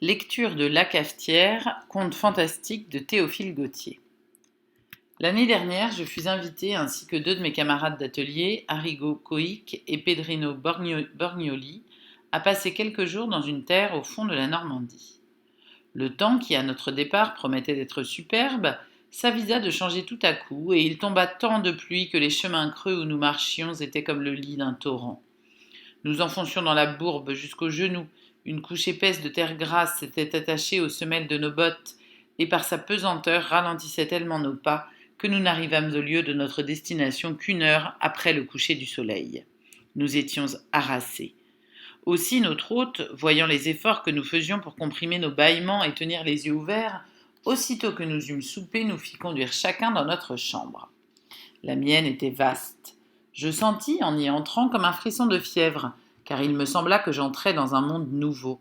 Lecture de La Cafetière, conte fantastique de Théophile Gautier. L'année dernière, je fus invité, ainsi que deux de mes camarades d'atelier, Arrigo Coïc et Pedrino Borgnoli, à passer quelques jours dans une terre au fond de la Normandie. Le temps, qui à notre départ promettait d'être superbe, s'avisa de changer tout à coup, et il tomba tant de pluie que les chemins creux où nous marchions étaient comme le lit d'un torrent. Nous enfoncions dans la bourbe jusqu'aux genoux. Une couche épaisse de terre grasse s'était attachée aux semelles de nos bottes et par sa pesanteur ralentissait tellement nos pas que nous n'arrivâmes au lieu de notre destination qu'une heure après le coucher du soleil. Nous étions harassés. Aussi notre hôte, voyant les efforts que nous faisions pour comprimer nos bâillements et tenir les yeux ouverts, aussitôt que nous eûmes soupé, nous fit conduire chacun dans notre chambre. La mienne était vaste. Je sentis, en y entrant, comme un frisson de fièvre, car il me sembla que j'entrais dans un monde nouveau.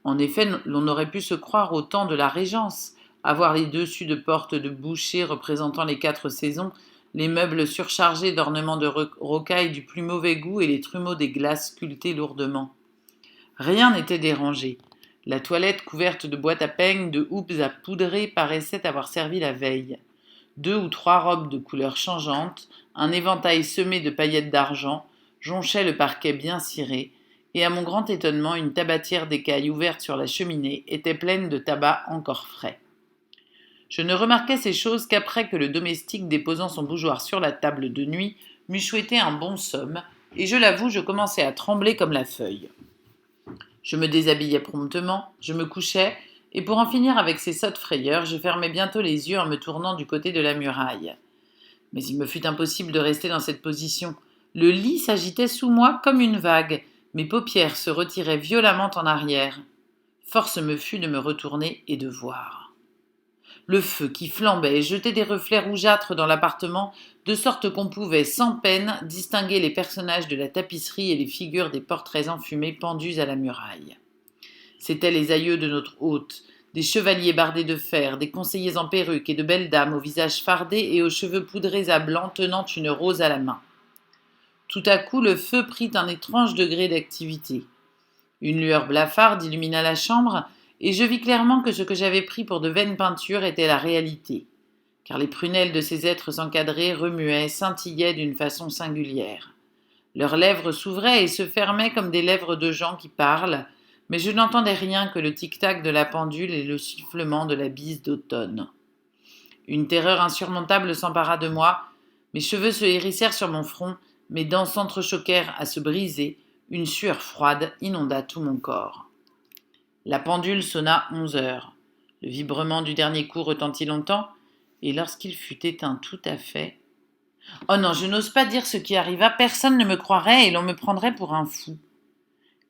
En effet, l'on aurait pu se croire au temps de la Régence, à voir les dessus de portes de boucher représentant les 4 saisons, les meubles surchargés d'ornements de rocaille du plus mauvais goût et les trumeaux des glaces sculptés lourdement. Rien n'était dérangé. La toilette couverte de boîtes à peignes, de houppes à poudrer paraissait avoir servi la veille. 2 ou 3 robes de couleurs changeantes, un éventail semé de paillettes d'argent, jonchaient le parquet bien ciré, et à mon grand étonnement, une tabatière d'écaille ouverte sur la cheminée était pleine de tabac encore frais. Je ne remarquai ces choses qu'après que le domestique, déposant son bougeoir sur la table de nuit, m'eut souhaité un bon somme, et je l'avoue, je commençai à trembler comme la feuille. Je me déshabillai promptement, je me couchai, et pour en finir avec ces sottes frayeurs, je fermai bientôt les yeux en me tournant du côté de la muraille. Mais il me fut impossible de rester dans cette position. Le lit s'agitait sous moi comme une vague, mes paupières se retiraient violemment en arrière. Force me fut de me retourner et de voir. Le feu qui flambait jetait des reflets rougeâtres dans l'appartement, de sorte qu'on pouvait, sans peine, distinguer les personnages de la tapisserie et les figures des portraits enfumés pendus à la muraille. C'étaient les aïeux de notre hôte, des chevaliers bardés de fer, des conseillers en perruque et de belles dames au visage fardé et aux cheveux poudrés à blanc tenant une rose à la main. Tout à coup, le feu prit un étrange degré d'activité. Une lueur blafarde illumina la chambre, et je vis clairement que ce que j'avais pris pour de vaines peintures était la réalité, car les prunelles de ces êtres encadrés remuaient, scintillaient d'une façon singulière. Leurs lèvres s'ouvraient et se fermaient comme des lèvres de gens qui parlent, mais je n'entendais rien que le tic-tac de la pendule et le sifflement de la bise d'automne. Une terreur insurmontable s'empara de moi, mes cheveux se hérissèrent sur mon front, mes dents s'entrechoquèrent à se briser, une sueur froide inonda tout mon corps. La pendule sonna 11 heures. Le vibrement du dernier coup retentit longtemps, et lorsqu'il fut éteint tout à fait... Oh non, je n'ose pas dire ce qui arriva, personne ne me croirait et l'on me prendrait pour un fou.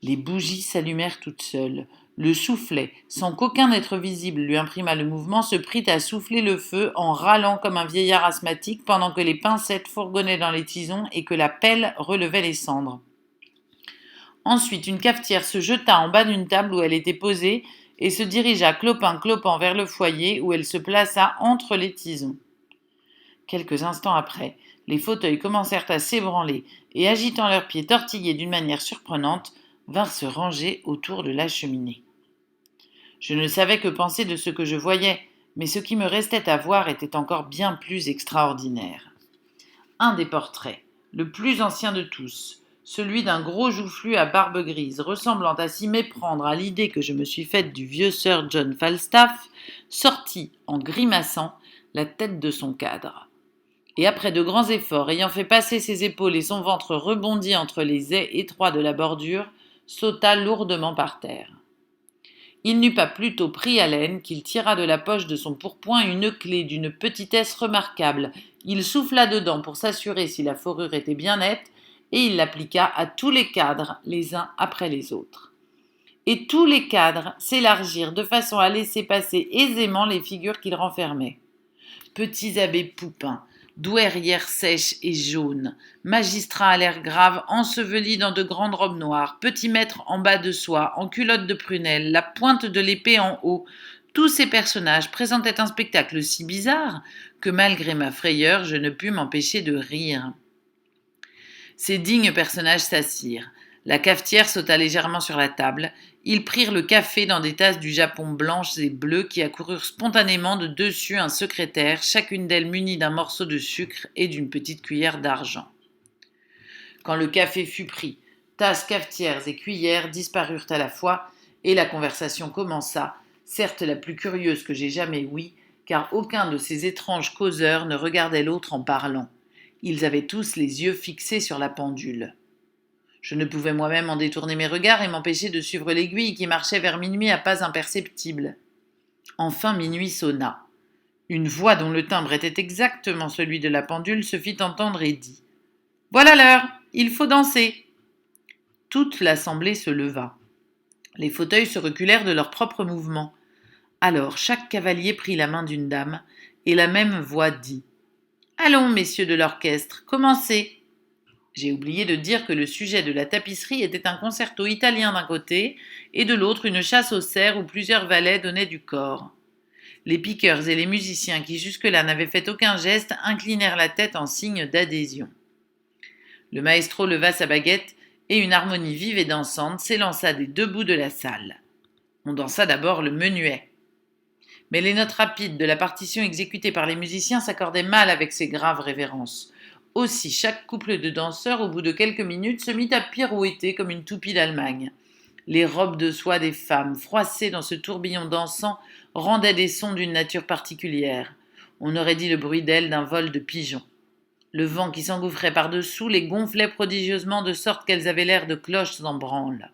Les bougies s'allumèrent toutes seules. Le soufflet, sans qu'aucun être visible lui imprimât le mouvement, se prit à souffler le feu en râlant comme un vieillard asthmatique pendant que les pincettes fourgonnaient dans les tisons et que la pelle relevait les cendres. Ensuite, une cafetière se jeta en bas d'une table où elle était posée et se dirigea clopin-clopant vers le foyer où elle se plaça entre les tisons. Quelques instants après, les fauteuils commencèrent à s'ébranler et, agitant leurs pieds tortillés d'une manière surprenante, vinrent se ranger autour de la cheminée. Je ne savais que penser de ce que je voyais, mais ce qui me restait à voir était encore bien plus extraordinaire. Un des portraits, le plus ancien de tous, celui d'un gros joufflu à barbe grise, ressemblant à s'y méprendre à l'idée que je me suis faite du vieux Sir John Falstaff, sortit, en grimaçant, la tête de son cadre. Et après de grands efforts, ayant fait passer ses épaules et son ventre rebondi entre les ais étroits de la bordure, sauta lourdement par terre. Il n'eut pas plus tôt pris haleine qu'il tira de la poche de son pourpoint une clé d'une petitesse remarquable. Il souffla dedans pour s'assurer si la fourrure était bien nette, et il l'appliqua à tous les cadres, les uns après les autres. Et tous les cadres s'élargirent de façon à laisser passer aisément les figures qu'ils renfermaient. Petits abbés poupins, douairières sèches et jaunes, magistrats à l'air grave, ensevelis dans de grandes robes noires, petits maîtres en bas de soie, en culottes de prunelle, la pointe de l'épée en haut, tous ces personnages présentaient un spectacle si bizarre que malgré ma frayeur, je ne pus m'empêcher de rire. Ces dignes personnages s'assirent. La cafetière sauta légèrement sur la table, Ils prirent le café dans des tasses du Japon blanches et bleues qui accoururent spontanément de dessus un secrétaire, chacune d'elles munie d'un morceau de sucre et d'une petite cuillère d'argent. Quand le café fut pris, tasses, cafetières et cuillères disparurent à la fois, et la conversation commença, certes la plus curieuse que j'aie jamais ouïe, car aucun de ces étranges causeurs ne regardait l'autre en parlant. Ils avaient tous les yeux fixés sur la pendule. Je ne pouvais moi-même en détourner mes regards et m'empêcher de suivre l'aiguille qui marchait vers minuit à pas imperceptibles. Enfin minuit sonna. Une voix dont le timbre était exactement celui de la pendule se fit entendre et dit « Voilà l'heure, il faut danser !» Toute l'assemblée se leva. Les fauteuils se reculèrent de leur propre mouvement. Alors chaque cavalier prit la main d'une dame, et la même voix dit « Allons, messieurs de l'orchestre, commencez !» J'ai oublié de dire que le sujet de la tapisserie était un concerto italien d'un côté, et de l'autre une chasse aux cerfs où plusieurs valets donnaient du corps. Les piqueurs et les musiciens qui jusque-là n'avaient fait aucun geste inclinèrent la tête en signe d'adhésion. Le maestro leva sa baguette et une harmonie vive et dansante s'élança des deux bouts de la salle. On dansa d'abord le menuet. Mais les notes rapides de la partition exécutée par les musiciens s'accordaient mal avec ces graves révérences. Aussi, chaque couple de danseurs, au bout de quelques minutes, se mit à pirouetter comme une toupie d'Allemagne. Les robes de soie des femmes, froissées dans ce tourbillon dansant, rendaient des sons d'une nature particulière. On aurait dit le bruit d'ailes d'un vol de pigeons. Le vent qui s'engouffrait par-dessous les gonflait prodigieusement de sorte qu'elles avaient l'air de cloches en branle.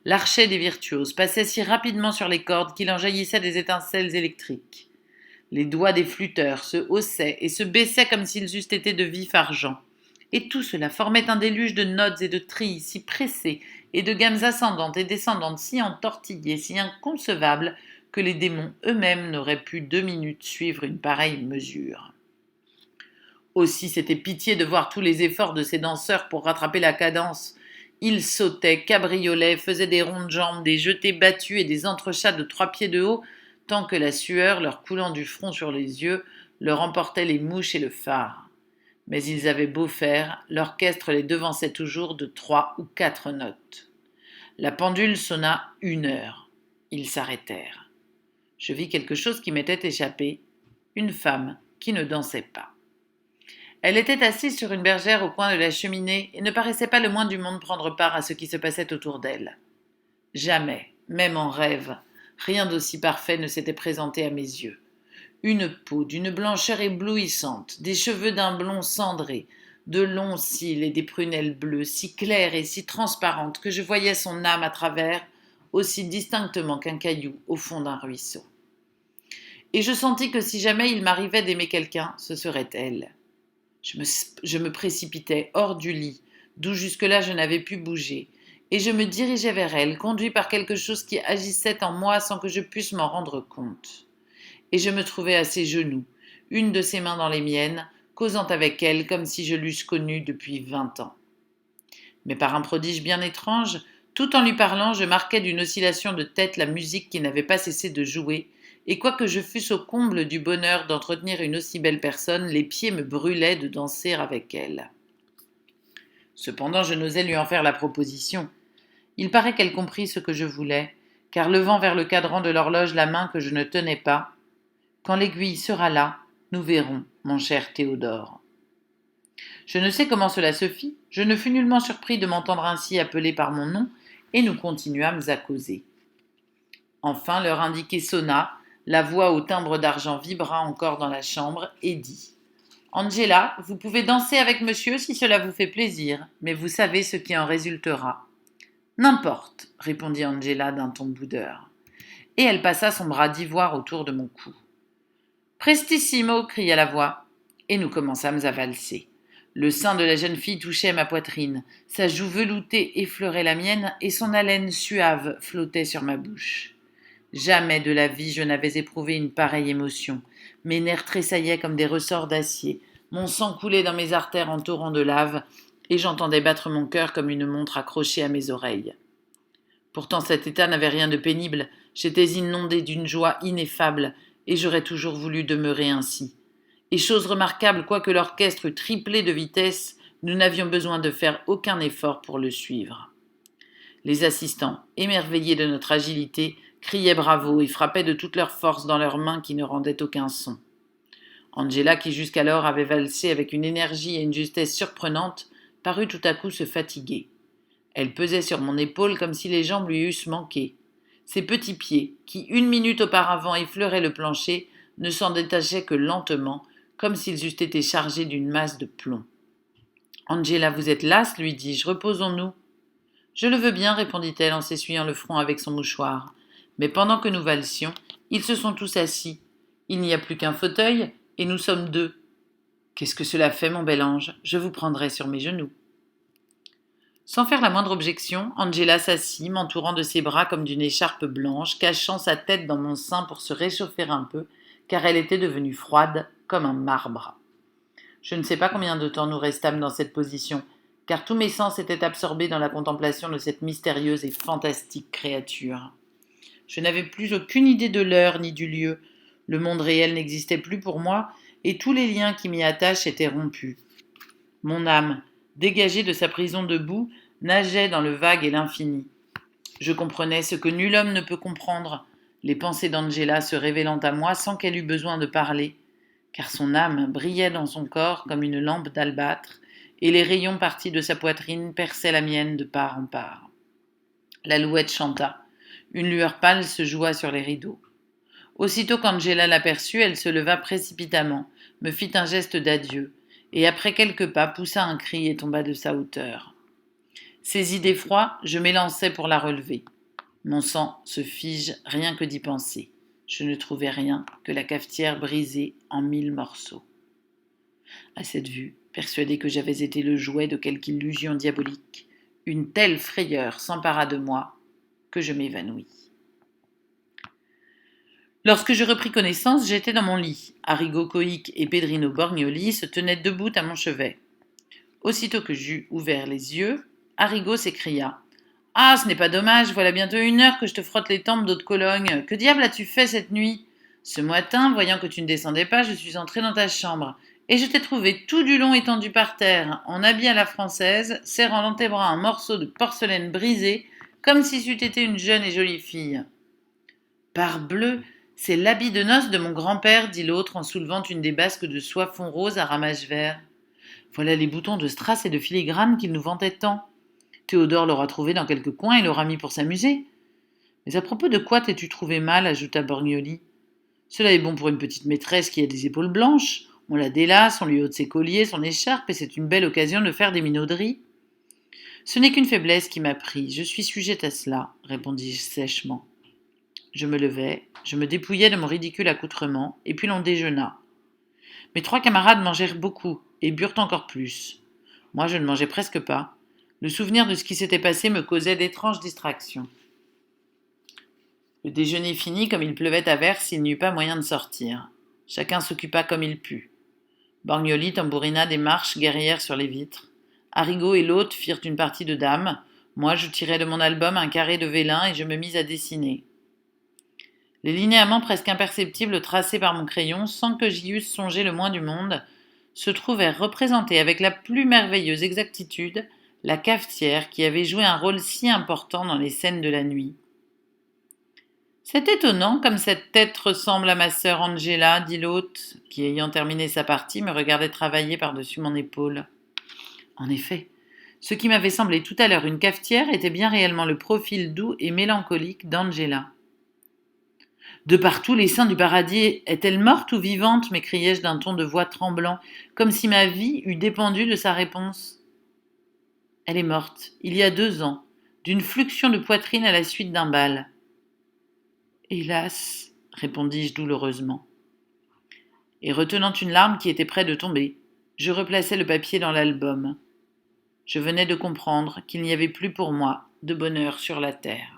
L'archet des virtuoses passait si rapidement sur les cordes qu'il en jaillissait des étincelles électriques. Les doigts des flûteurs se haussaient et se baissaient comme s'ils eussent été de vif argent. Et tout cela formait un déluge de notes et de trilles si pressés et de gammes ascendantes et descendantes si entortillées, si inconcevables, que les démons eux-mêmes n'auraient pu 2 minutes suivre une pareille mesure. Aussi, c'était pitié de voir tous les efforts de ces danseurs pour rattraper la cadence. Ils sautaient, cabriolaient, faisaient des ronds de jambes, des jetés battus et des entrechats de 3 pieds de haut, tant que la sueur, leur coulant du front sur les yeux, leur emportait les mouches et le phare. Mais ils avaient beau faire, l'orchestre les devançait toujours de 3 ou 4 notes. La pendule sonna 1 heure. Ils s'arrêtèrent. Je vis quelque chose qui m'était échappé, une femme qui ne dansait pas. Elle était assise sur une bergère au coin de la cheminée et ne paraissait pas le moins du monde prendre part à ce qui se passait autour d'elle. Jamais, même en rêve, rien d'aussi parfait ne s'était présenté à mes yeux. Une peau d'une blancheur éblouissante, des cheveux d'un blond cendré, de longs cils et des prunelles bleues, si claires et si transparentes que je voyais son âme à travers, aussi distinctement qu'un caillou au fond d'un ruisseau. Et je sentis que si jamais il m'arrivait d'aimer quelqu'un, ce serait elle. Je me précipitai hors du lit, d'où jusque-là je n'avais pu bouger, et je me dirigeai vers elle, conduit par quelque chose qui agissait en moi sans que je puisse m'en rendre compte. Et je me trouvai à ses genoux, une de ses mains dans les miennes, causant avec elle comme si je l'eusse connue depuis 20 ans. Mais par un prodige bien étrange, tout en lui parlant, je marquais d'une oscillation de tête la musique qui n'avait pas cessé de jouer, et quoique je fusse au comble du bonheur d'entretenir une aussi belle personne, les pieds me brûlaient de danser avec elle. Cependant, je n'osais lui en faire la proposition. Il paraît qu'elle comprit ce que je voulais, car levant vers le cadran de l'horloge la main que je ne tenais pas, « Quand l'aiguille sera là, nous verrons, mon cher Théodore. » Je ne sais comment cela se fit, je ne fus nullement surpris de m'entendre ainsi appelé par mon nom, et nous continuâmes à causer. Enfin, l'heure indiquée sonna, la voix au timbre d'argent vibra encore dans la chambre et dit « Angela, vous pouvez danser avec monsieur si cela vous fait plaisir, mais vous savez ce qui en résultera. » « N'importe, répondit Angela d'un ton boudeur. Et elle passa son bras d'ivoire autour de mon cou. Prestissimo, cria la voix, et nous commençâmes à valser. Le sein de la jeune fille touchait ma poitrine, sa joue veloutée effleurait la mienne, et son haleine suave flottait sur ma bouche. Jamais de la vie je n'avais éprouvé une pareille émotion. Mes nerfs tressaillaient comme des ressorts d'acier, mon sang coulait dans mes artères en torrents de lave, et j'entendais battre mon cœur comme une montre accrochée à mes oreilles. Pourtant cet état n'avait rien de pénible, j'étais inondée d'une joie ineffable, et j'aurais toujours voulu demeurer ainsi. Et chose remarquable, quoique l'orchestre eût triplé de vitesse, nous n'avions besoin de faire aucun effort pour le suivre. Les assistants, émerveillés de notre agilité, criaient bravo et frappaient de toute leur force dans leurs mains qui ne rendaient aucun son. Angela, qui jusqu'alors avait valsé avec une énergie et une justesse surprenantes, parut tout à coup se fatiguer. Elle pesait sur mon épaule comme si les jambes lui eussent manqué. Ses petits pieds, qui une minute auparavant effleuraient le plancher, ne s'en détachaient que lentement, comme s'ils eussent été chargés d'une masse de plomb. Angela, vous êtes lasse, lui dis-je, reposons-nous. Je le veux bien, répondit-elle en s'essuyant le front avec son mouchoir. Mais pendant que nous valsions, ils se sont tous assis. Il n'y a plus qu'un fauteuil, et nous sommes deux. Qu'est-ce que cela fait, mon bel ange? Je vous prendrai sur mes genoux. Sans faire la moindre objection, Angela s'assit, m'entourant de ses bras comme d'une écharpe blanche, cachant sa tête dans mon sein pour se réchauffer un peu, car elle était devenue froide comme un marbre. Je ne sais pas combien de temps nous restâmes dans cette position, car tous mes sens étaient absorbés dans la contemplation de cette mystérieuse et fantastique créature. Je n'avais plus aucune idée de l'heure ni du lieu. Le monde réel n'existait plus pour moi, et tous les liens qui m'y attachent étaient rompus. Mon âme, dégagée de sa prison de boue, nageait dans le vague et l'infini. Je comprenais ce que nul homme ne peut comprendre, les pensées d'Angela se révélant à moi sans qu'elle eût besoin de parler, car son âme brillait dans son corps comme une lampe d'albâtre, et les rayons partis de sa poitrine perçaient la mienne de part en part. L'alouette chanta. Une lueur pâle se joua sur les rideaux. Aussitôt qu'Angela l'aperçut, elle se leva précipitamment, me fit un geste d'adieu, et après quelques pas poussa un cri et tomba de sa hauteur. Saisi d'effroi, je m'élançai pour la relever. Mon sang se fige rien que d'y penser. Je ne trouvais rien que la cafetière brisée en 1000 morceaux. À cette vue, persuadé que j'avais été le jouet de quelque illusion diabolique, une telle frayeur s'empara de moi que je m'évanouis. Lorsque je repris connaissance, j'étais dans mon lit. Arrigo Cohic et Pedrino Borgnoli se tenaient debout à mon chevet. Aussitôt que j'eus ouvert les yeux, Arrigo s'écria « Ah, ce n'est pas dommage, voilà bientôt 1 heure que je te frotte les tempes d'eau de Cologne. Que diable as-tu fait cette nuit? Ce matin, voyant que tu ne descendais pas, je suis entré dans ta chambre, et je t'ai trouvé tout du long étendu par terre, en habit à la française, serrant dans tes bras un morceau de porcelaine brisé, comme si c'eût été une jeune et jolie fille. » « Parbleu, c'est l'habit de noces de mon grand-père, dit l'autre en soulevant une des basques de soie fond rose à ramages verts. Voilà les boutons de strass et de filigrane qu'il nous vantait tant. Théodore l'aura trouvé dans quelque coin et l'aura mis pour s'amuser. Mais à propos de quoi t'es-tu trouvé mal, ajouta Borgnoli. Cela est bon pour une petite maîtresse qui a des épaules blanches. On la délace, on lui ôte ses colliers, son écharpe, et c'est une belle occasion de faire des minauderies. Ce n'est qu'une faiblesse qui m'a pris. Je suis sujette à cela, répondis-je sèchement. Je me levai, je me dépouillai de mon ridicule accoutrement, et puis l'on déjeuna. Mes 3 camarades mangèrent beaucoup, et burent encore plus. Moi, je ne mangeais presque pas. Le souvenir de ce qui s'était passé me causait d'étranges distractions. Le déjeuner fini, comme il pleuvait à verse, il n'y eut pas moyen de sortir. Chacun s'occupa comme il put. Borgnoli tambourina des marches guerrières sur les vitres. Arrigo et l'hôte firent une partie de dames. Moi, je tirai de mon album un carré de vélin et je me mis à dessiner. Les linéaments presque imperceptibles tracés par mon crayon, sans que j'y eusse songé le moins du monde, se trouvèrent représentés avec la plus merveilleuse exactitude la cafetière qui avait joué un rôle si important dans les scènes de la nuit. « C'est étonnant comme cette tête ressemble à ma sœur Angela, dit l'hôte, qui, ayant terminé sa partie, me regardait travailler par-dessus mon épaule. En effet, ce qui m'avait semblé tout à l'heure une cafetière était bien réellement le profil doux et mélancolique d'Angela. De partout, les saints du paradis, est-elle morte ou vivante m'écriai-je d'un ton de voix tremblant, comme si ma vie eût dépendu de sa réponse. Elle est morte, il y a 2 ans, d'une fluxion de poitrine à la suite d'un bal. Hélas, répondis-je douloureusement. Et retenant une larme qui était près de tomber, je replaçai le papier dans l'album. Je venais de comprendre qu'il n'y avait plus pour moi de bonheur sur la terre.